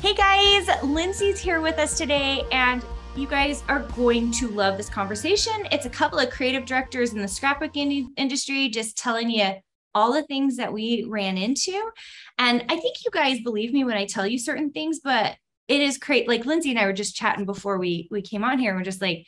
Hey guys, Lindsay's here with us today, and you guys are going to love this conversation. It's a couple of creative directors in the scrapbooking industry just telling you all the things that we ran into. And I think you guys believe me when I tell you certain things, but it is great. Like Lindsay and I were just chatting before we came on here. And we're just like,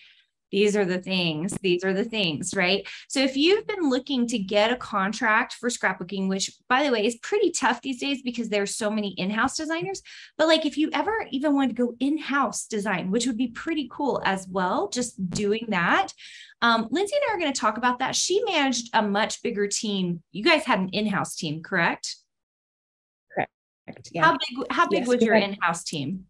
these are the things, right? So if you've been looking to get a contract for scrapbooking, which by the way is pretty tough these days because there's so many in-house designers, but like if you ever even want to go in-house design, which would be pretty cool as well, just doing that. Lindsay and I are going to talk about that. She managed a much bigger team. You guys had an in-house team, correct? Correct. How Yeah. big Yes, was we your had, in-house team?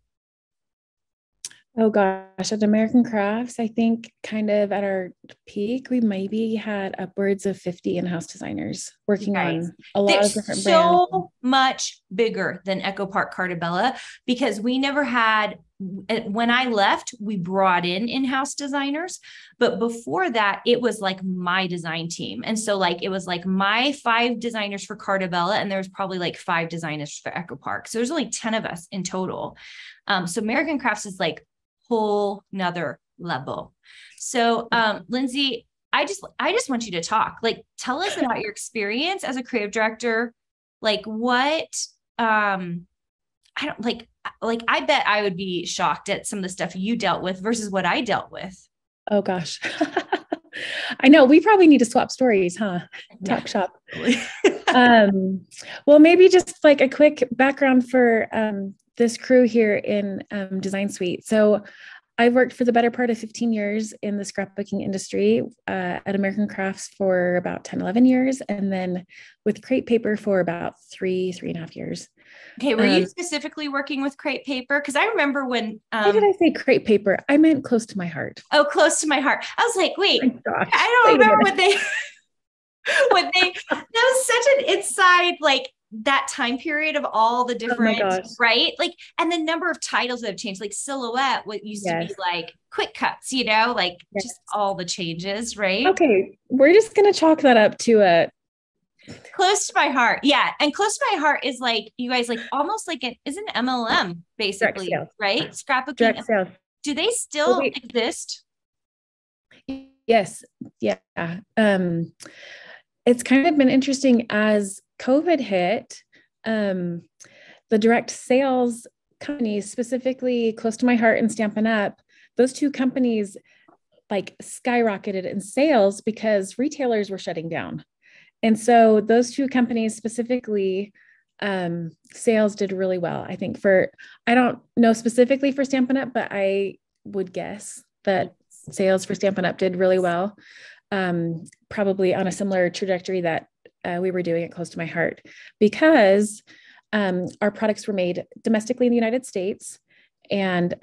oh gosh, at American Crafts, I think kind of at our peak, we maybe had upwards of 50 in-house designers You working guys, on a lot they're of different brands. so much bigger than Echo Park Cartabella because we never had, when I left, we brought in-house designers, but before that, it was like my design team. And so like, it was like my 5 designers for Cartabella, and there was probably like 5 designers for Echo Park. So there's only 10 of us in total. So American Crafts is like whole nother level. So Lindsay, I just want you to talk. Like tell us about your experience as a creative director. Like what I don't like I bet I would be shocked at some of the stuff you dealt with versus what I dealt with. Oh gosh. I know we probably need to swap stories, huh? Yeah. Talk shop. Um, well, maybe just like a quick background for this crew here in Design Suite. So I've worked for the better part of 15 years in the scrapbooking industry at American Crafts for about 10, 11 years. And then with Crate Paper for about 3.5 years. Okay, were you specifically working with crepe paper? Because I remember when Why did I say Crate Paper? I meant close to my heart. oh, close to my heart. I was like, Oh my wait, gosh. I don't Wait a remember minute. what they that was such an inside, like that time period of all the Oh my different, gosh. right? Like, and the number of titles that have changed, like Silhouette, what used to be Yes. like quick cuts, like just Yes. all the changes, right? Okay. We're just going to chalk that up to a Close to my heart. Yeah. And close to my heart is like, you guys, like almost like an is an MLM, direct basically, sales. right? Scrapbooking. Direct sales. Do they Well, still exist? yes. Yeah. It's kind of been interesting as COVID hit. Um, the direct sales companies, specifically close to my heart and Stampin' Up, those two companies like skyrocketed in sales because retailers were shutting down. And so those two companies specifically, sales did really well. I think I don't know specifically for Stampin' Up, but I would guess that sales for Stampin' Up did really well. Probably on a similar trajectory that we were doing it close to my heart because our products were made domestically in the United States, and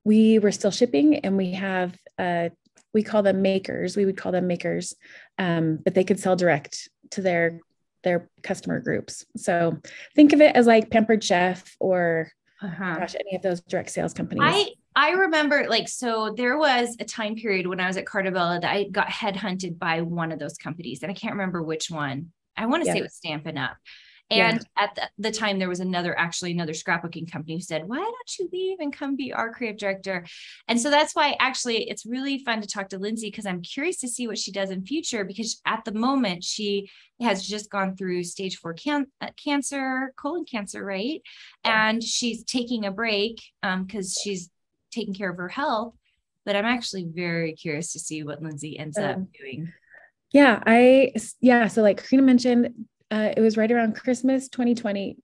we were still shipping, and we call them makers. We would call them makers, but they could sell direct to their customer groups. So think of it as like Pampered Chef or gosh, any of those direct sales companies. I remember like, so there was a time period when I was at Cartabella that I got headhunted by one of those companies, and I can't remember which one. I want to say it was Stampin' Up. Yeah. And at the time, there was another scrapbooking company who said, why don't you leave and come be our creative director? And so that's why actually it's really fun to talk to Lindsay, because I'm curious to see what she does in future, because at the moment she has just gone through stage 4 cancer, colon cancer, right? And she's taking a break because she's taking care of her health. But I'm actually very curious to see what Lindsay ends up doing. Yeah. So like Carina mentioned, it was right around Christmas 2020.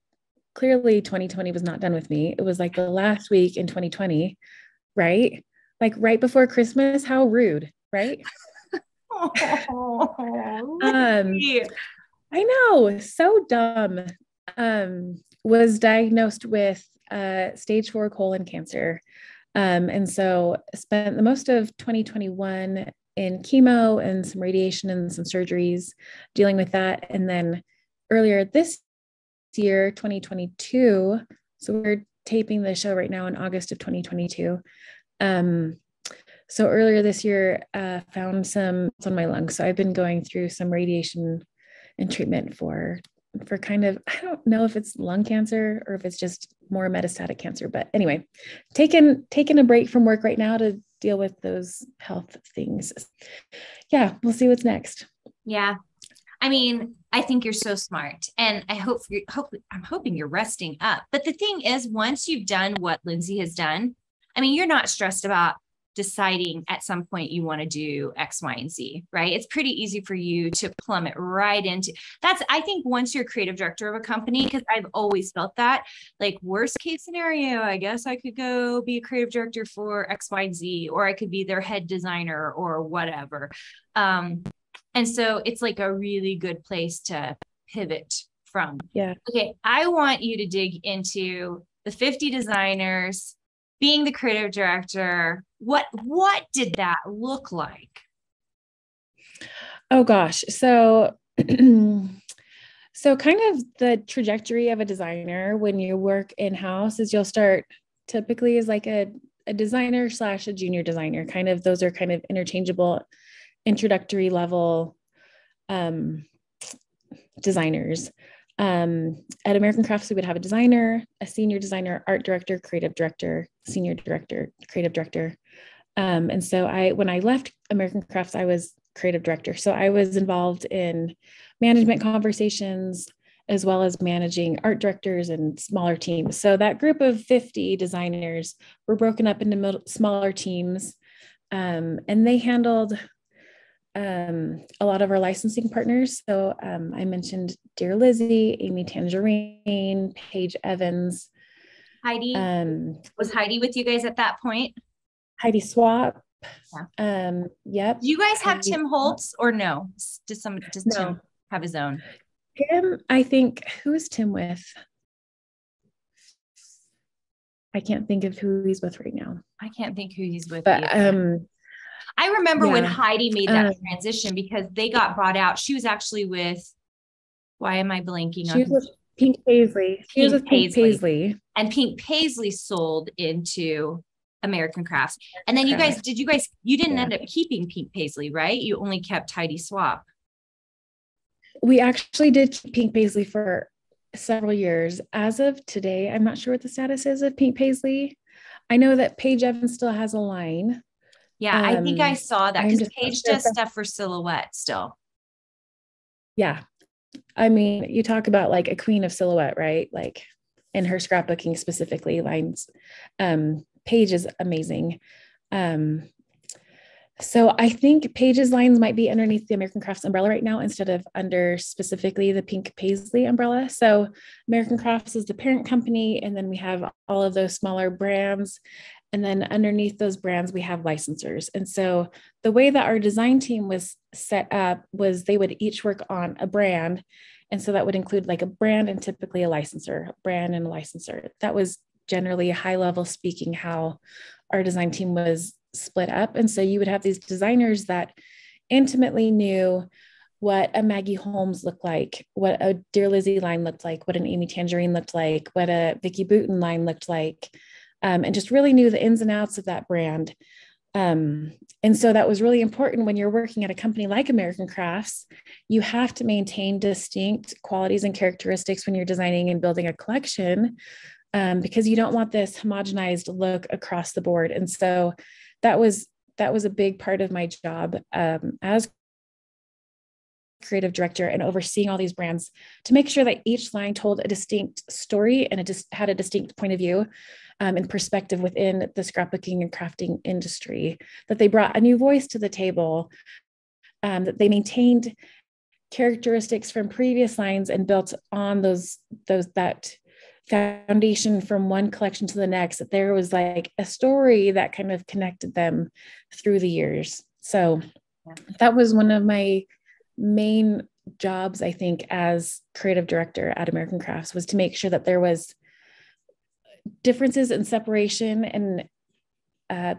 Clearly 2020 was not done with me. It was like the last week in 2020, right? Like right before Christmas. How rude, right? Oh, I know, so dumb. Was diagnosed with stage 4 colon cancer. And so spent the most of 2021 in chemo and some radiation and some surgeries dealing with that. And then earlier this year, 2022, so we're taping the show right now in August of 2022. So earlier this year, found some on my lungs. So I've been going through some radiation and treatment for kind of, I don't know if it's lung cancer or if it's just more metastatic cancer. But anyway, taking a break from work right now to deal with those health things. Yeah, we'll see what's next. Yeah. I mean, I think you're so smart, and I'm hoping you're resting up. But the thing is, once you've done what Lindsay has done, I mean, you're not stressed about deciding at some point you want to do X, Y, and Z, right? It's pretty easy for you to plummet right into that's, I think once you're creative director of a company, because I've always felt that, like, worst case scenario, I guess I could go be a creative director for X, Y, and Z, or I could be their head designer or whatever. And so it's like a really good place to pivot from. Yeah. Okay, I want you to dig into the 50 designers, being the creative director. What did that look like? Oh gosh. So so kind of the trajectory of a designer when you work in-house is you'll start typically as like a designer / a junior designer. Kind of those are kind of interchangeable introductory level designers. At American Crafts, we would have a designer, a senior designer, art director, creative director, senior director, creative director. And so when I left American Crafts, I was creative director. So I was involved in management conversations, as well as managing art directors and smaller teams. So that group of 50 designers were broken up into smaller teams, and they handled a lot of our licensing partners. So I mentioned Dear Lizzie, Amy Tangerine, Paige Evans. Heidi, was Heidi with you guys at that point? Heidi Swap. Yeah. Yep. Do you guys have Heidi Tim Holtz or no? Does no. Tim have his own? Tim, I think, who is Tim with? I can't think of who he's with right now. I can't think who he's with. But I remember when Heidi made that transition, because they got brought out. She was actually with, why am I blanking on? She was with Pink Paisley. She was with Pink Paisley. And Pink Paisley sold into American Crafts. And then you didn't end up keeping Pink Paisley, right? You only kept Heidi Swap. We actually did keep Pink Paisley for several years. As of today, I'm not sure what the status is of Pink Paisley. I know that Paige Evans still has a line. Yeah, I think I saw that, because Paige does stuff for Silhouette still. Yeah. I mean, you talk about like a queen of Silhouette, right? Like in her scrapbooking specifically lines. Paige is amazing. So I think Paige's lines might be underneath the American Crafts umbrella right now, instead of under specifically the Pink Paisley umbrella. So American Crafts is the parent company, and then we have all of those smaller brands. And then underneath those brands, we have licensors. And so the way that our design team was set up was they would each work on a brand. And so that would include like a brand and typically a licensor, brand and a licensor. That was generally high level speaking how our design team was split up. And so you would have these designers that intimately knew what a Maggie Holmes looked like, what a Dear Lizzie line looked like, what an Amy Tangerine looked like, what a Vicky Bouton line looked like. And just really knew the ins and outs of that brand. And so that was really important when you're working at a company like American Crafts. You have to maintain distinct qualities and characteristics when you're designing and building a collection, because you don't want this homogenized look across the board. And so that was a big part of my job as creative director, and overseeing all these brands to make sure that each line told a distinct story and it just had a distinct point of view and perspective within the scrapbooking and crafting industry, that they brought a new voice to the table, that they maintained characteristics from previous lines and built on that foundation from one collection to the next, that there was like a story that kind of connected them through the years. So that was one of my main jobs, I think, as creative director at American Crafts, was to make sure that there was differences and separation and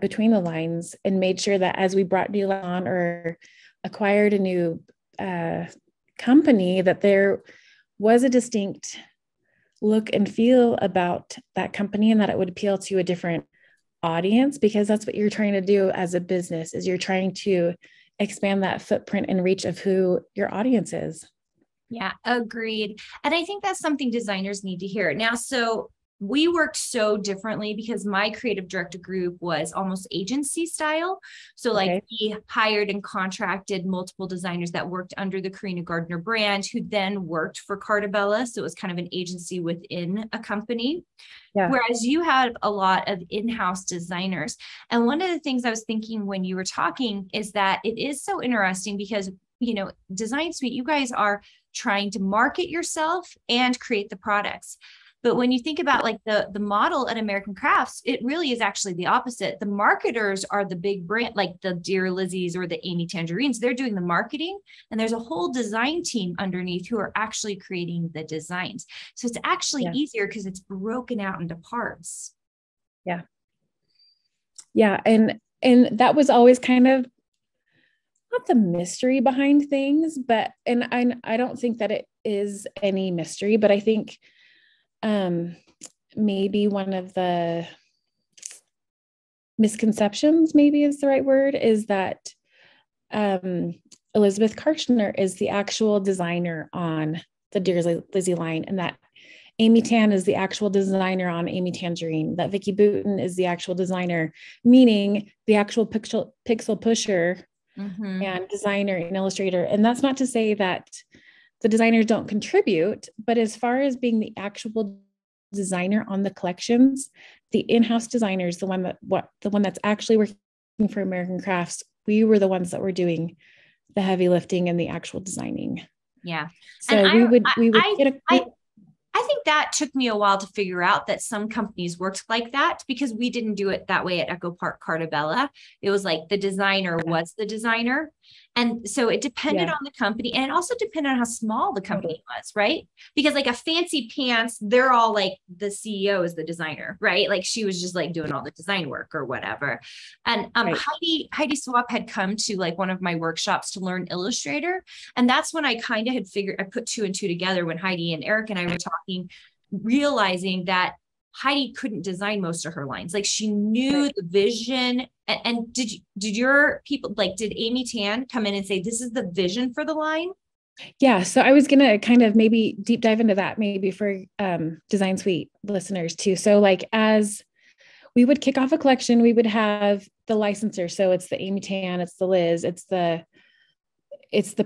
between the lines, and made sure that as we brought new on or acquired a new company, that there was a distinct look and feel about that company, and that it would appeal to a different audience, because that's what you're trying to do as a business, is you're trying to expand that footprint and reach of who your audience is. Yeah, agreed. And I think that's something designers need to hear. Now, so we worked so differently because my creative director group was almost agency style. So like we hired and contracted multiple designers that worked under the Carina Gardner brand, who then worked for Cartabella. So it was kind of an agency within a company. Yeah. Whereas you have a lot of in-house designers. And one of the things I was thinking when you were talking is that it is so interesting because, you know, Design Suite, you guys are trying to market yourself and create the products. But when you think about like the model at American Crafts, it really is actually the opposite. The marketers are the big brand, like the Dear Lizzies or the Amy Tangerines. They're doing the marketing, and there's a whole design team underneath who are actually creating the designs. So it's actually easier because it's broken out into parts. Yeah. Yeah. And that was always kind of not the mystery behind things, but, and I don't think that it is any mystery, but I think maybe one of the misconceptions, maybe is the right word, is that Elizabeth Karchner is the actual designer on the Dear Lizzie line, and that Amy Tan is the actual designer on Amy Tangerine, that Vicky Booten is the actual designer, meaning the actual pixel pusher and designer and illustrator. And that's not to say that the designers don't contribute, but as far as being the actual designer on the collections, the in-house designers, the one that's actually working for American Crafts, we were the ones that were doing the heavy lifting and the actual designing. Yeah. So I think that took me a while to figure out that some companies worked like that, because we didn't do it that way at Echo Park Cartabella. It was like the designer was the designer. And so it depended on the company, and it also depended on how small the company was, right? Because like a Fancy Pants, they're all like, the CEO is the designer, right? Like she was just like doing all the design work or whatever. And Heidi Swap had come to like one of my workshops to learn Illustrator. And that's when I kind of had figured, I put two and two together when Heidi and Eric and I were talking, realizing that Heidi couldn't design most of her lines. Like she knew the vision. And did your people, like, did Amy Tan come in and say, this is the vision for the line? Yeah. So I was going to kind of maybe deep dive into that maybe for Design Suite listeners too. So like, as we would kick off a collection, we would have the licensor. So it's the Amy Tan, it's the Liz, it's the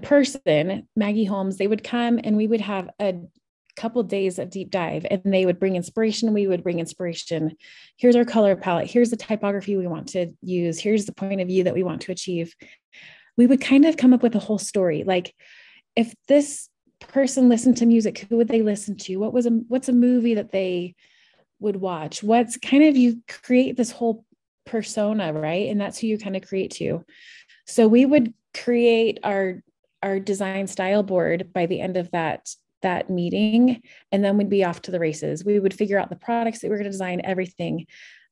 person, Maggie Holmes. They would come and we would have a couple of days of deep dive, and they would bring inspiration. We would bring inspiration. Here's our color palette. Here's the typography we want to use. Here's the point of view that we want to achieve. We would kind of come up with a whole story. Like if this person listened to music, who would they listen to? What's a movie that they would watch? What's kind of, you create this whole persona, right? And that's who you kind of create to. So we would create our design style board by the end of that meeting, and then we'd be off to the races. We would figure out the products that we were going to design, everything.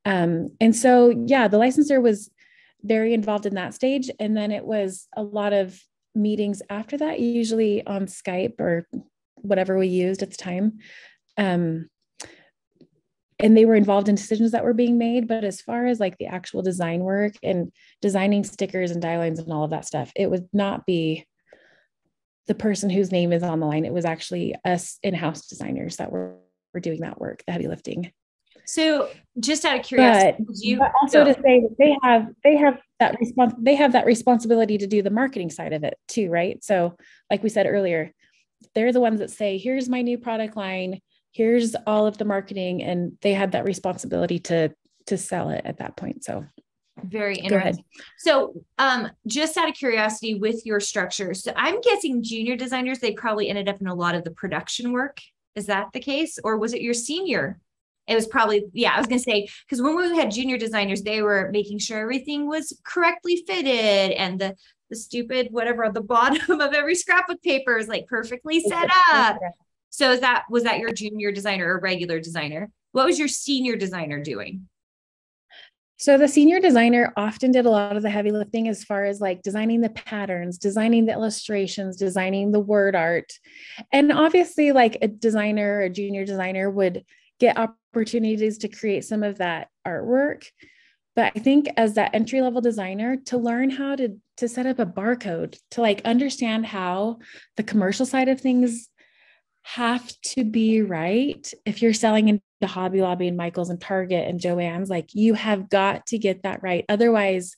And so, the licensor was very involved in that stage. And then it was a lot of meetings after that, usually on Skype or whatever we used at the time. And they were involved in decisions that were being made. But as far as like the actual design work and designing stickers and die lines and all of that stuff, it would not be the person whose name is on the line. It was actually us in-house designers that were doing that work, the heavy lifting. So just out of curiosity, but also to say that they have that responsibility to do the marketing side of it too, right? So like we said earlier, they're the ones that say, here's my new product line, here's all of the marketing, and they had that responsibility to sell it at that point. So very interesting. So just out of curiosity with your structure, so I'm guessing junior designers, they probably ended up in a lot of the production work. Is that the case? Or was it your senior? It was probably, I was going to say, because when we had junior designers, they were making sure everything was correctly fitted, and the stupid, whatever, at the bottom of every scrapbook paper is like perfectly set up. So was that your junior designer or regular designer? What was your senior designer doing? So the senior designer often did a lot of the heavy lifting as far as like designing the patterns, designing the illustrations, designing the word art. And obviously like a junior designer would get opportunities to create some of that artwork. But I think as that entry-level designer, to learn how to set up a barcode, to like understand how the commercial side of things have to be right if you're selling into to Hobby Lobby and Michael's and Target and Joann's. Like, you have got to get that right. Otherwise,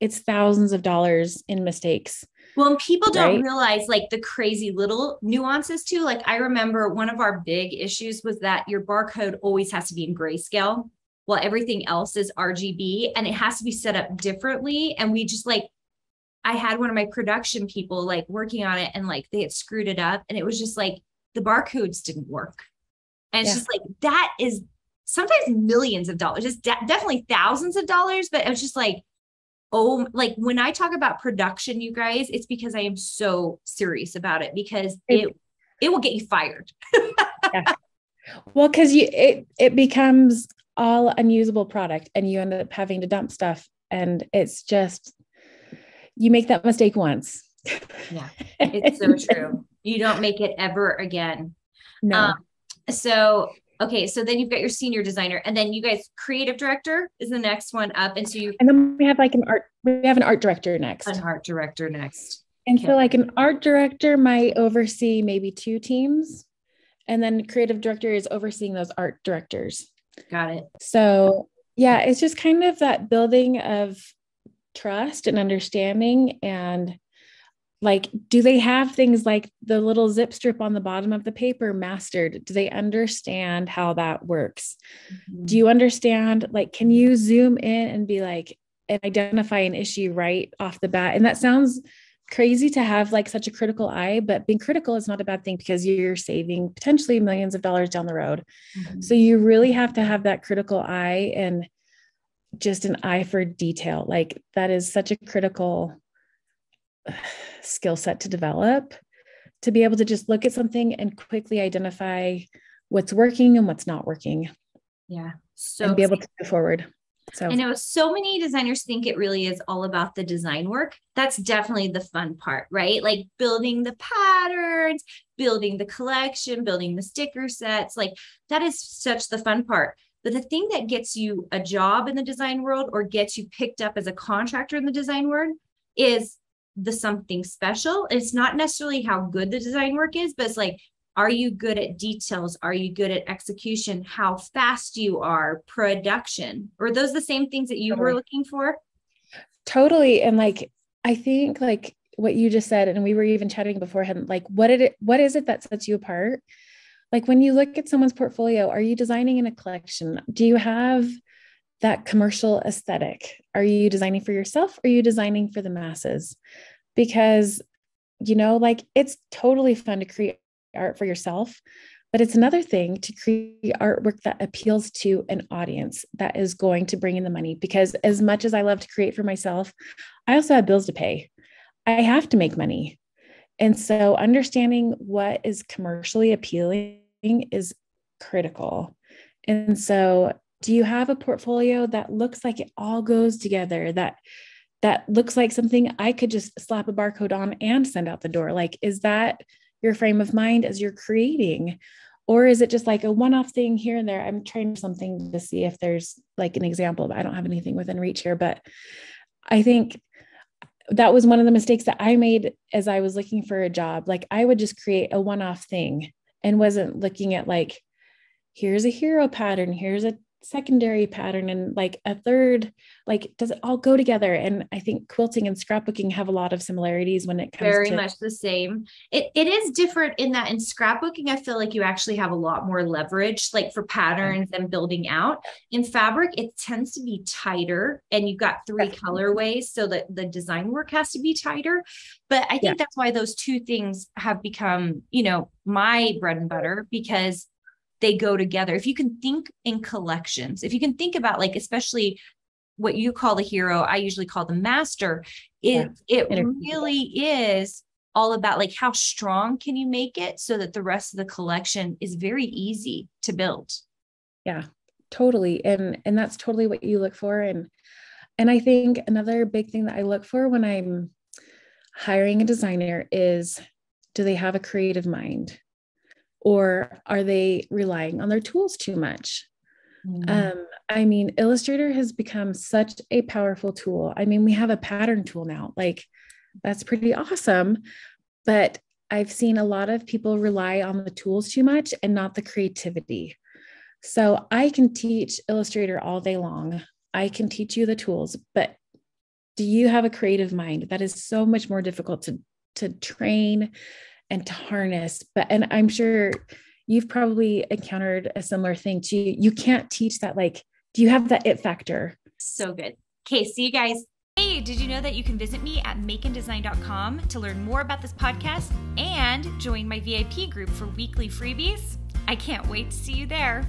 it's thousands of dollars in mistakes. Well, and people don't right? realize like the crazy little nuances too. Like I remember one of our big issues was that your barcode always has to be in grayscale while everything else is RGB, and it has to be set up differently. And we just like, I had one of my production people like working on it, and like they had screwed it up, and it was just like the barcodes didn't work. And it's just like, that is sometimes millions of dollars, it's definitely thousands of dollars, but it was just like, oh, like when I talk about production, you guys, it's because I am so serious about it, because it will get you fired. Yeah. Well, because it becomes all unusable product, and you end up having to dump stuff, and it's just, you make that mistake once. Yeah, it's so true. You don't make it ever again. No. So okay, so then you've got your senior designer, and then you guys, creative director is the next one up. And so and then we have like we have an art director next. An art director next. And so like an art director might oversee maybe 2 teams, and then creative director is overseeing those art directors. Got it. So yeah, it's just kind of that building of trust and understanding. And like, do they have things like the little zip strip on the bottom of the paper mastered? Do they understand how that works? Mm-hmm. Do you understand, like, can you zoom in and be like, and identify an issue right off the bat? And that sounds crazy to have like such a critical eye, but being critical is not a bad thing, because you're saving potentially millions of dollars down the road. Mm-hmm. So you really have to have that critical eye and just an eye for detail. Like, that is such a critical skill set to develop, to be able to just look at something and quickly identify what's working and what's not working. Yeah. So and be able to move forward. So I know so many designers think it really is all about the design work. That's definitely the fun part, right? Like building the patterns, building the collection, building the sticker sets. Like that is such the fun part. But the thing that gets you a job in the design world, or gets you picked up as a contractor in the design world, is the something special. It's not necessarily how good the design work is, but it's like, are you good at details? Are you good at execution? How fast you are, production? Are those the same things that you were looking for? Totally. And like, I think like what you just said, and we were even chatting beforehand, like what is it that sets you apart? Like when you look at someone's portfolio, are you designing in a collection? Do you have that commercial aesthetic? Are you designing for yourself? Or are you designing for the masses? Because, you know, like it's totally fun to create art for yourself, but it's another thing to create artwork that appeals to an audience that is going to bring in the money. Because as much as I love to create for myself, I also have bills to pay. I have to make money. And so understanding what is commercially appealing is critical. And so do you have a portfolio that looks like it all goes together, that looks like something I could just slap a barcode on and send out the door? Like, is that your frame of mind as you're creating? Or is it just like a one-off thing here and there? I'm trying something to see if there's like an example, but I don't have anything within reach here. But I think that was one of the mistakes that I made as I was looking for a job. Like I would just create a one-off thing and wasn't looking at like, here's a hero pattern, here's a secondary pattern, and like a third, like, does it all go together? And I think quilting and scrapbooking have a lot of similarities when it comes very much the same. It is different in that in scrapbooking, I feel like you actually have a lot more leverage, like for patterns and building out. In fabric, it tends to be tighter, and you've got 3 colorways, so that the design work has to be tighter. But I think that's why those 2 things have become, you know, my bread and butter, because they go together. If you can think in collections, if you can think about like, especially what you call the hero, I usually call the master. It really is all about like, how strong can you make it so that the rest of the collection is very easy to build. Yeah, totally. And that's totally what you look for. And I think another big thing that I look for when I'm hiring a designer is, do they have a creative mind? Or are they relying on their tools too much? I mean, Illustrator has become such a powerful tool. I mean, we have a pattern tool now, like that's pretty awesome. But I've seen a lot of people rely on the tools too much and not the creativity. So I can teach Illustrator all day long. I can teach you the tools, but do you have a creative mind? That is so much more difficult to train and to harness. And I'm sure you've probably encountered a similar thing too. You can't teach that. Like, do you have that it factor? So good. Okay, see you guys. Hey, did you know that you can visit me at makeanddesign.com to learn more about this podcast and join my VIP group for weekly freebies? I can't wait to see you there.